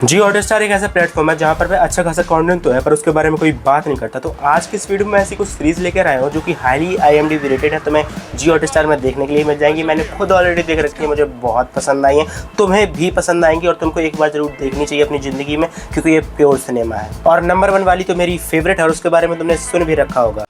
जियो Hotstar एक ऐसा platform है जहाँ पर अच्छा खासा कंटेंट तो है पर उसके बारे में कोई बात नहीं करता। तो आज की इस वीडियो में ऐसी कुछ सीरीज लेकर आया हूँ जो कि हाईली IMDb रेटेड है, तुम्हें जियो हॉटस्टार में देखने के लिए मिल जाएंगी। मैंने खुद ऑलरेडी देख रखी है, मुझे बहुत पसंद आई है, तुम्हें भी पसंद आएंगी और तुमको एक बार जरूर देखनी चाहिए अपनी ज़िंदगी में, क्योंकि ये प्योर सिनेमा है। और नंबर 1 वाली तो मेरी फेवरेट है और उसके बारे में तुमने सुन भी रखा होगा।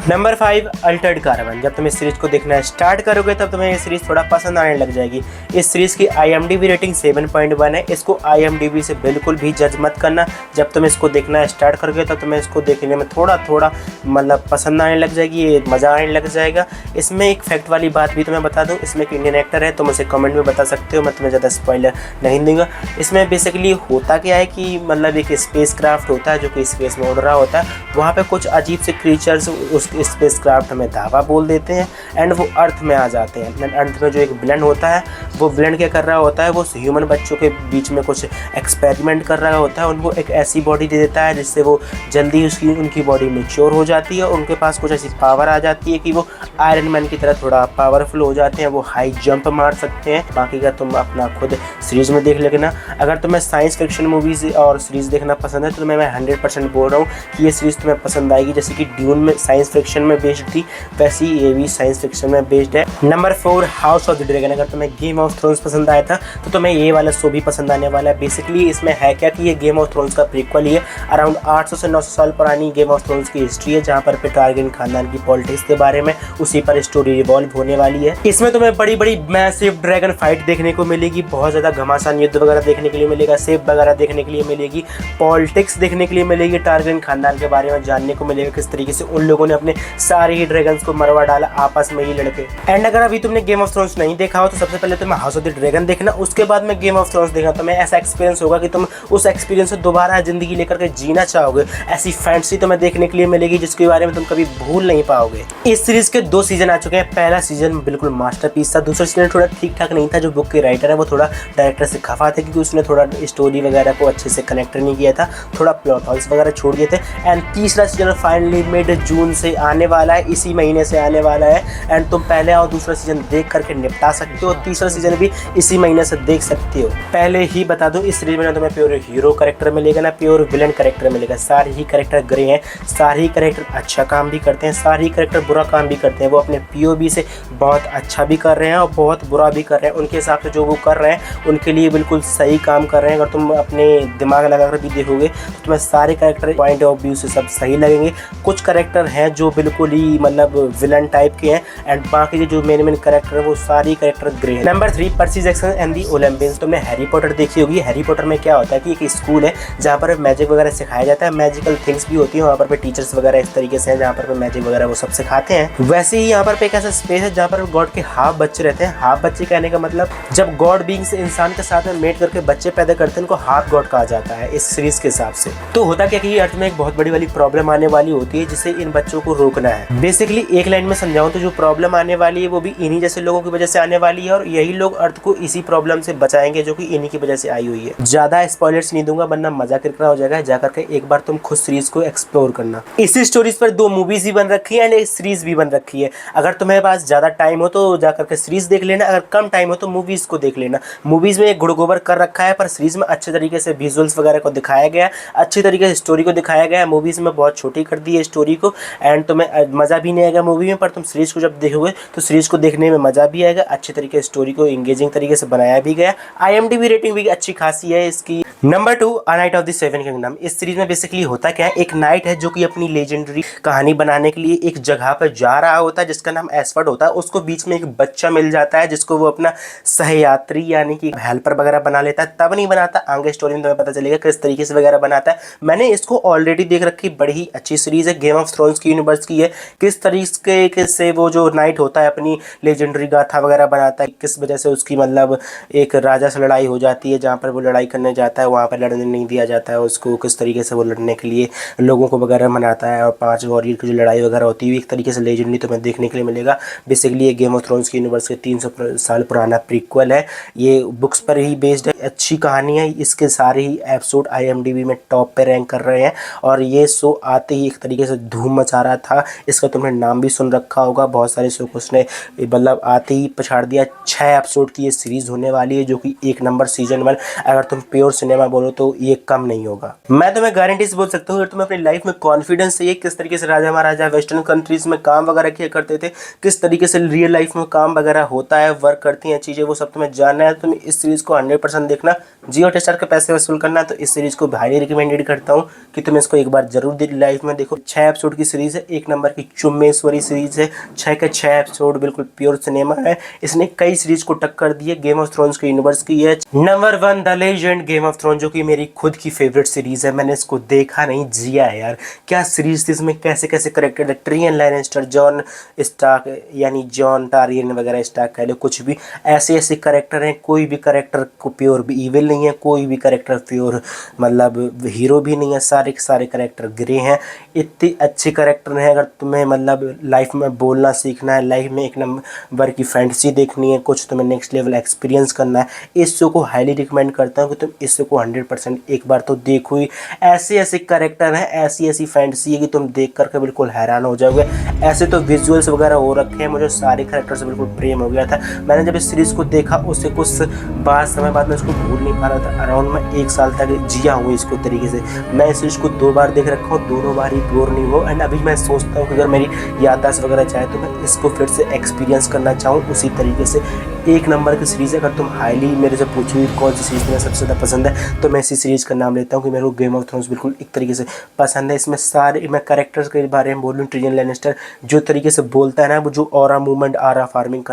Number 5 Altered carbon. जब तुम इस सीरीज को देखना स्टार्ट करोगे तब तुम्हें ये सीरीज थोड़ा पसंद आने लग जाएगी। इस सीरीज की IMDb रेटिंग 7.1 है। इसको IMDb से बिल्कुल भी जज मत करना। जब तुम इसको देखना स्टार्ट करोगे तब तुम्हें इसको देखने में थोड़ा मतलब पसंद आने लग जाएगी, ये मज़ा आने लग जाएगा। इसमें एक फैक्ट वाली बात भी तुम्हें बता दूँ, इसमें एक इंडियन एक्टर है, तुम उसे कमेंट में बता सकते हो, मैं तुम्हें ज़्यादा स्पॉइलर नहीं दूंगा। इसमें बेसिकली होता क्या है कि मतलब एक स्पेस क्राफ्ट होता है जो कि स्पेस में उड़ रहा होता है, वहाँ पर कुछ अजीब से क्रीचर्स उस स्पेस क्राफ्ट में धावा बोल देते हैं एंड वो अर्थ में आ जाते हैं। अर्थ में जो एक विलन होता है, वो विलन क्या कर रहा होता है, वो ह्यूमन बच्चों के बीच में कुछ एक्सपेरिमेंट कर रहा होता है। उनको एक ऐसी बॉडी दे देता है जिससे वो जल्दी उनकी बॉडी मैच्योर हो जाती है और उनके पास कुछ ऐसी पावर आ जाती है कि वो आयरन मैन की तरह थोड़ा पावरफुल हो जाते हैं, वो हाई जंप मार सकते हैं। बाकी का तुम अपना खुद सीरीज में देख लेना। अगर तुम्हें साइंस फिक्शन मूवीज़ और सीरीज़ देखना पसंद है तो मैं 100% बोल रहा हूँ कि ये सीरीज़ तुम्हें पसंद आएगी। जैसे कि ड्यून में साइंस फिक्शन में बेस्ड थी, वैसी ये भी साइंस फिक्शन में बेस्ड है। Number 4 house of the dragon. अगर तुम्हें गेम ऑफ थ्रोन्स पसंद आया था तो तुम्हें ये वाला शो भी पसंद आने वाला है। बेसिकली इसमें है क्या कि ये गेम ऑफ थ्रोन्स का प्रीक्वल ही है। अराउंड 800 से 900 साल पुरानी गेम ऑफ थ्रोन्स की हिस्ट्री है, जहाँ पर टारगेरियन खानदान की पॉलिटिक्स के बारे में उसी पर स्टोरी रिवॉल्व होने वाली है। इसमें तुम्हें बड़ी बड़ी मैसिव ड्रैगन फाइट देखने को मिलेगी, बहुत ज़्यादा घमासान युद्ध वगैरह देखने के लिए मिलेगा, सेब वगैरह देखने के लिए मिलेगी, पॉलिटिक्स देखने के लिए मिलेगी, टारगेरियन खानदान के बारे में जानने को मिलेगा किस तरीके से उन लोगों ने अपने सारे ही ड्रैगन्स को मरवा डाला आपस में ही लड़के। एंड अगर अभी तुमने गेम ऑफ थ्रोन्स नहीं देखा हो तो सबसे पहले तुम्हें हाउस ऑफ द ड्रैगन देखना, उसके बाद में गेम ऑफ थ्रोन्स देखना। तुम्हें ऐसा एक्सपीरियंस होगा कि तुम उस एक्सपीरियंस से दोबारा जिंदगी लेकर के जीना चाहोगे। ऐसी फैंटेसी तुम्हें देखने के लिए मिलेगी जिसके बारे में तुम कभी भूल नहीं पाओगे। इस सीरीज के 2 सीजन आ चुके हैं। पहला सीजन बिल्कुल मास्टरपीस था, दूसरा सीजन थोड़ा ठीक ठाक नहीं था। जो बुक के राइटर है वो थोड़ा डायरेक्टर से खफा थे क्योंकि उसने थोड़ा स्टोरी वगैरह को अच्छे से कनेक्ट नहीं किया था, थोड़ा प्लॉट होल्स वगैरह छोड़ दिए थे। एंड तीसरा सीजन फाइनली मिड जून से आने वाला है, इसी महीने से आने वाला है। एंड तुम पहले और दूसरा सीजन देख करके निपटा सकते हो, तीसरा सीजन भी इसी महीने से देख सकते हो। पहले ही बता दूं, इस सीरीज में तुम्हें प्योर हीरो कैरेक्टर मिलेगा ना प्योर विलन कैरेक्टर मिलेगा। सारे ही कैरेक्टर ग्रे हैं, सारे ही कैरेक्टर अच्छा काम भी करते हैं, सारे ही कैरेक्टर बुरा काम भी करते हैं। वो अपने POV से बहुत अच्छा भी कर रहे हैं और बहुत बुरा भी कर रहे हैं। उनके हिसाब से जो वो कर रहे हैं उनके लिए बिल्कुल सही काम कर रहे हैं। अगर तुम अपने दिमाग लगाकर भी देखोगे तो तुम्हें सारे कैरेक्टर पॉइंट ऑफ व्यू से सब सही लगेंगे। कुछ कैरेक्टर हैं जो बिल्कुल ही मतलब विलन टाइप के हैं एंड बाकी जो मेन कैरेक्टर है वो सारी कैरेक्टर ग्रे हैं। Number 3 Percy Jackson and the Olympians. तुमने हैरी पॉटर देखी होगी। हैरी पॉटर में क्या होता है कि एक स्कूल है जहाँ पर मैजिक वगैरह सिखाया जाता है, मैजिकल थिंग्स भी होती हैं वहाँ पर टीचर्स वगैरह इस तरीके से हैं जहाँ पर मैजिक वगैरह वो सब सिखाते हैं। वैसे ही यहाँ पर एक ऐसा स्पेस है जहाँ पर गॉड के हाफ बच्चे रहते हैं। हाफ बच्चे कहने का मतलब जब गॉड बीइंग से इंसान के साथ में मेट करके बच्चे पैदा करते हैं उनको हाफ गॉड कहा जाता है इस सीरीज के हिसाब से। तो होता क्या कि अर्थ में एक बहुत बड़ी वाली प्रॉब्लम आने वाली होती है जिसे इन बच्चों को रोकना है। बेसिकली एक लाइन में समझाऊं तो जो प्रॉब्लम आने वाली है वो भी इन्हीं जैसे लोगों की वजह से आने वाली है और यही लोग अर्थ को इसी प्रॉब्लम से बचाएंगे जो कि इन्हीं की वजह से आई हुई है। ज्यादा स्पॉयलर्स नहीं दूंगा वरना मजा किरकिरा हो जाएगा। जाकर के एक बार तुम खुद सीरीज को एक्सप्लोर करना। इसी स्टोरीज पर 2 मूवीज भी बन रखी है एंड एक सीरीज भी बन रखी है। अगर तुम्हारे पास ज्यादा टाइम हो तो जाकर के सीरीज देख लेना, अगर कम टाइम हो तो मूवीज को देख लेना। मूवीज में एक गुड़गोबर कर रखा है पर सीरीज में अच्छे तरीके से विजुअल्स वगैरह को दिखाया गया है, अच्छे तरीके से स्टोरी को दिखाया गया है। मूवीज में बहुत छोटी कर दी है स्टोरी को एंड तुम्हें मजा भी नहीं आएगा मूवी में, पर तुम सीरीज को जब देखोगे तो सीरीज को देखने में मजा भी आएगा। अच्छे तरीके से स्टोरी को एंगेजिंग तरीके से बनाया भी गया। IMDb रेटिंग भी अच्छी खासी है इसकी। Number 2 a night of the 7 kingdom. इस सीरीज में बेसिकली होता क्या है, एक नाइट है जो कि अपनी लेजेंडरी कहानी बनाने के लिए एक जगह पर जा रहा होता है जिसका नाम एस्फर्ड होता है। उसको बीच में एक बच्चा मिल जाता है जिसको वो अपना सहयात्री यानी कि हेल्पर वगैरह बना लेता है। तब नहीं बनाता, आगे स्टोरी में तुम्हें पता चलेगा किस तरीके से वगैरह बनाता है। मैंने इसको ऑलरेडी देख रखी, बड़ी ही अच्छी सीरीज है, गेम ऑफ थ्रोन्स की यूनिवर्स की है। किस तरीके से वो जो नाइट होता है अपनी लेजेंडरी गाथा वगैरह बनाता है, किस वजह से उसकी मतलब एक राजा से लड़ाई हो जाती है जहाँ पर वो लड़ाई करने जाता है वहाँ पर लड़ने नहीं दिया जाता है उसको, किस तरीके से वो लड़ने के लिए लोगों को वगैरह मनाता है, और 5 वॉरियर की जो लड़ाई वगैरह होती है एक तरीके से लेजेंडरी तुम्हें देखने के लिए मिलेगा। बेसिकली ये गेम ऑफ थ्रोन्स के यूनिवर्स के 300 साल पुराना प्रीक्वल है, ये बुक्स पर ही बेस्ड है, अच्छी कहानी है। इसके सारे ही एपिसोड IMDb में टॉप पे रैंक कर रहे हैं, और ये शो आते ही एक तरीके से धूम मचा रहा था। इसका तुमने नाम भी सुन रखा होगा, बहुत सारे शो को उसने मतलब आते ही पछाड़ दिया। 6 एपिसोड की ये सीरीज होने वाली है, जो कि 1 नंबर सीजन 1। अगर तुम प्योर सिनेमा बोलो तो ये कम नहीं होगा। मैं तुम्हें गारंटी से बोल सकता हूँ, अगर तुम्हें अपनी लाइफ में कॉन्फिडेंस चाहिए, किस तरीके से राजा महाराजा वेस्टर्न कंट्रीज में काम वगैरह किया करते थे, किस तरीके से रियल लाइफ में काम वगैरह होता है, वर्क करती हैं चीज़ें, वो सब तुम्हें जानना है, तुम्हें इस सीरीज़ को 100% देखना। जियो हॉटस्टार के पैसे वसूल करना है तो इस सीरीज़ को हाईली रिकमेंडेड करता हूँ कि तुम इसको एक बार जरूर लाइफ में देखो। 6 एपिसोड की सीरीज़ है, 1 नंबर की चुम्बेश्वरी सीरीज़ है, 6 के 6 एपिसोड बिल्कुल प्योर सिनेमा है। इसने कई सीरीज़ को टक्कर दी है, गेम ऑफ थ्रोन्स के यूनिवर्स की है। Number 1 the legend Game of Throne, जो कि मेरी खुद की फेवरेट सीरीज़ है। मैंने इसको देखा नहीं, जिया है यार। क्या सीरीज़ थी, इसमें कैसे कैसे करेक्टर है, टिरियन लैनिस्टर, जॉन स्टार्क यानी जॉन टारियन वगैरह, स्टार्क कह लो, कुछ भी ऐसे ऐसे करेक्टर हैं। कोई भी करेक्टर को प्योर भी ईविल नहीं है, कोई भी करेक्टर प्योर मतलब हीरो भी नहीं है, सारे के सारे करेक्टर ग्रे हैं। इतनी अच्छे करेक्टर हैं। अगर तुम्हें मतलब लाइफ में बोलना सीखना है, लाइफ में 1 नंबर की फैंटेसी देखनी है, कुछ तुम्हें नेक्स्ट लेवल एक्सपीरियंस करना है, इस शो को हाईली रिकमेंड करता हूँ कि तुम इस शो को 100% एक बार तो देखो ही। ऐसे ऐसे करेक्टर हैं, ऐसी ऐसी फैंटेसी है कि तुम देख करके बिल्कुल हैरान हो जाओगे। ऐसे तो विजुअल्स वगैरह हो रखे हैं, मुझे सारे करेक्टर से बिल्कुल प्रेम हो गया था। मैंने जब इस सीरीज़ को देखा उससे कुछ समय बाद मैं इसको भूल नहीं पा रहा था। अराउंड मैं 1 साल तक जिया हूँ इसको तरीके से। मैं इस सीरीज़ को 2 बार देख रखा हूँ, दोनों बार ही बोर नहीं हो। एंड अभी मैं सोचता हूँ कि अगर मेरी याददाश्त वगैरह चाहे तो मैं इसको फिर से एक्सपीरियंस करना चाहूँ उसी तरीके से। 1 नंबर की सीरीज़ है। अगर तुम हाईली मेरे से पूछोगे कौन सी सीरीज़ तुम्हें सबसे ज़्यादा पसंद है, तो मैं इसी सीरीज़ का नाम लेता हूँ कि मेरे को गेम ऑफ थ्रोन्स बिल्कुल एक तरीके से पसंद है। इसमें सारे मैं कैरेक्टर्स के बारे में बोलूँ, टिरियन लैनिस्टर जो तरीके से बोलता है ना, वो जो ऑरा मूवमेंट आरा फार्मिंग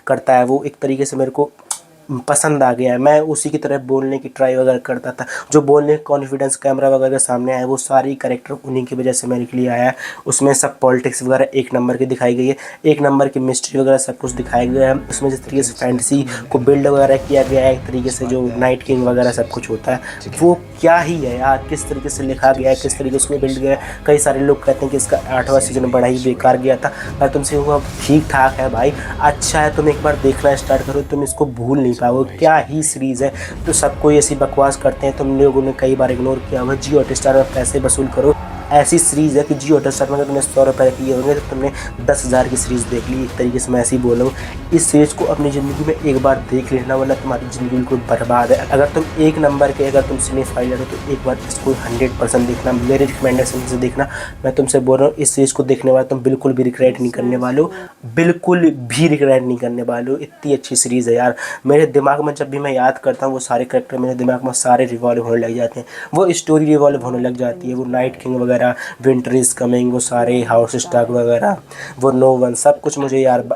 करता है, वो एक तरीके से मेरे को पसंद आ गया है। मैं उसी की तरह बोलने की ट्राई वगैरह करता था, जो बोलने कॉन्फिडेंस कैमरा वगैरह सामने आया, वो सारी कैरेक्टर उन्हीं की वजह से मेरे के लिए आया है। उसमें सब पॉलिटिक्स वगैरह 1 नंबर की दिखाई गई है, 1 नंबर की मिस्ट्री वगैरह सब कुछ दिखाया गया है। उसमें जिस तरीके से फैंटेसी को बिल्ड वगैरह किया गया है, एक तरीके से जो नाइट किंग वगैरह सब कुछ होता है, वो क्या ही है यार, किस तरीके से लिखा गया है, किस तरीके से बिल्ड गया है। कई सारे लोग कहते हैं कि इसका 8वां सीजन बड़ा ही बेकार गया था। मैं तुमसे कहूँगा ठीक ठाक है भाई, अच्छा है, तुम एक बार देखना स्टार्ट करो, तुम इसको भूल नहीं पाओगे। क्या ही सीरीज़ है। तो सब कोई ऐसी बकवास करते हैं, तुम लोगों ने कई बार इग्नोर किया हुआ। जियो हॉटस्टार में पैसे वसूल करो। ऐसी सीरीज़ है कि जियो हॉटस्टार में अगर तुमने 100 रुपये किए होंगे तो तुमने 10,000 की सीरीज़ देख ली। एक तरीके से मैं ऐसे ही बोल रहा हूँ, इस सीरीज़ को अपनी ज़िंदगी में एक बार देख लेना, वरना तुम्हारी ज़िंदगी बिल्कुल बर्बाद है। अगर तुम 1 नंबर के अगर तुम सिनेफाइल हो तो एक बार इसको 100% देखना, मेरे रिकमेंडेशन से देखना। मैं तुमसे बोल रहा हूँ, इस सीरीज़ को देखने वाले तुम बिल्कुल भी रिग्रेट नहीं करने वाले हो, बिल्कुल भी रिग्रेट नहीं करने वाले हो। इतनी अच्छी सीरीज़ है यार। मेरे दिमाग में जब भी मैं याद करता हूँ वो सारे करेक्टर मेरे दिमाग में सारे रिवॉल्व होने लग जाते हैं, वो स्टोरी रिवॉल्व होने लग जाती है। वो नाइट किंग वगैरह, विंटर इज कमिंग, वो सारे हाउस स्टार्क वगैरह, वो नो वन, सब कुछ मुझे याद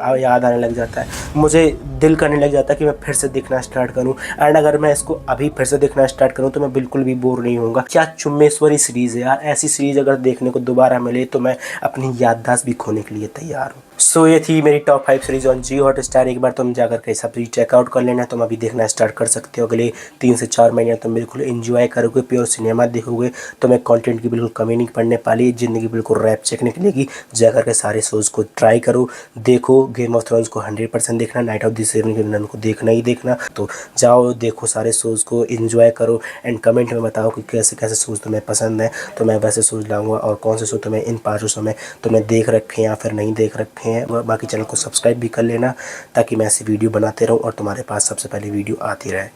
आने लग जाता है। मुझे दिल करने लग जाता है कि मैं फिर से देखना स्टार्ट करूं। एंड अगर मैं इसको अभी फिर से देखना स्टार्ट करूं तो मैं बिल्कुल भी बोर नहीं होऊंगा। क्या चुम्बेश्वरी सीरीज़ है यार। ऐसी सीरीज़ अगर देखने को दोबारा मिले तो मैं अपनी याददाश्त भी खोने के लिए तैयार हूँ। सो ये थी मेरी top 5 series on Jio Hotstar. एक बार तुम जाकर के सब चेकआउट कर लेना, तुम अभी देखना स्टार्ट कर सकते हो। अगले 3 से 4 महीने तुम बिल्कुल एंजॉय करोगे, प्योर सिनेमा देखोगे, तुम्हें कंटेंट की बिल्कुल कमी नहीं पड़ने वाली, ज़िंदगी बिल्कुल रैप चेक निकलेगी। जाकर के सारे शोज़ को ट्राई करो, देखो। गेम ऑफ थ्रोन्स को 100% देखना, night of the seven kingdom को देखना ही देखना। तो जाओ देखो सारे शोज़ को, एंजॉय करो एंड कमेंट में बताओ कि कैसे कैसे शोज़ तुम्हें पसंद है। तो मैं वैसे शोज़ लाऊंगा, और कौन से शो तुम्हें इन 5 शो में तुम्हें देख रखे हैं या फिर नहीं देख रखे हैं। बाकी चैनल को सब्सक्राइब भी कर लेना ताकि मैं ऐसी वीडियो बनाते रहूं और तुम्हारे पास सबसे पहले वीडियो आती रहे।